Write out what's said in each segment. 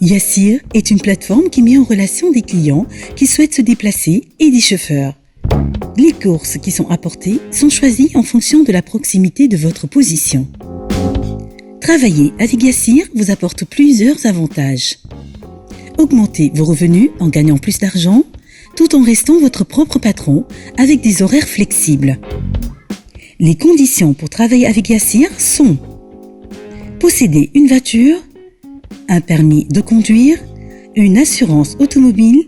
Yassir est une plateforme qui met en relation des clients qui souhaitent se déplacer et des chauffeurs. Les courses qui sont apportées sont choisies en fonction de la proximité de votre position. Travailler avec Yassir vous apporte plusieurs avantages. Augmentez vos revenus en gagnant plus d'argent, tout en restant votre propre patron avec des horaires flexibles. Les conditions pour travailler avec Yassir sont posséder une voiture, un permis de conduire, une assurance automobile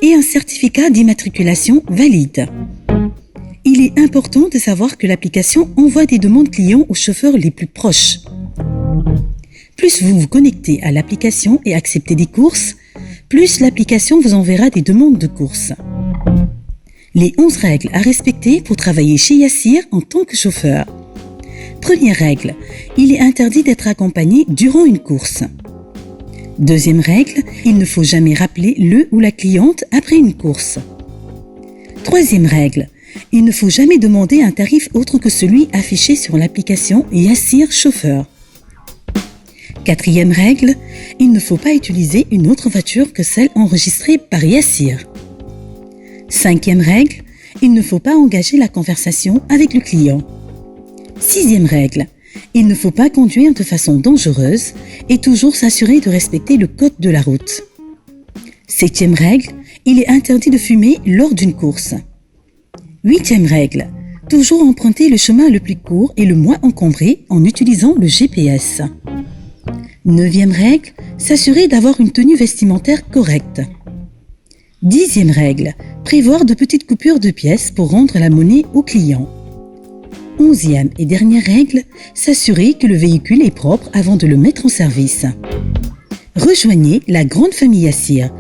et un certificat d'immatriculation valide. Il est important de savoir que l'application envoie des demandes clients aux chauffeurs les plus proches. Plus vous vous connectez à l'application et acceptez des courses, plus l'application vous enverra des demandes de courses. Les 11 règles à respecter pour travailler chez Yassir en tant que chauffeur. Première règle, il est interdit d'être accompagné durant une course. Deuxième règle, il ne faut jamais rappeler le ou la cliente après une course. Troisième règle, il ne faut jamais demander un tarif autre que celui affiché sur l'application Yassir Chauffeur. Quatrième règle, il ne faut pas utiliser une autre voiture que celle enregistrée par Yassir. Cinquième règle, il ne faut pas engager la conversation avec le client. Sixième règle, il ne faut pas conduire de façon dangereuse et toujours s'assurer de respecter le code de la route. Septième règle, il est interdit de fumer lors d'une course. Huitième règle, toujours emprunter le chemin le plus court et le moins encombré en utilisant le GPS. Neuvième règle, s'assurer d'avoir une tenue vestimentaire correcte. Dixième règle, prévoir de petites coupures de pièces pour rendre la monnaie au client. Onzième et dernière règle, s'assurer que le véhicule est propre avant de le mettre en service. Rejoignez la grande famille Yassir.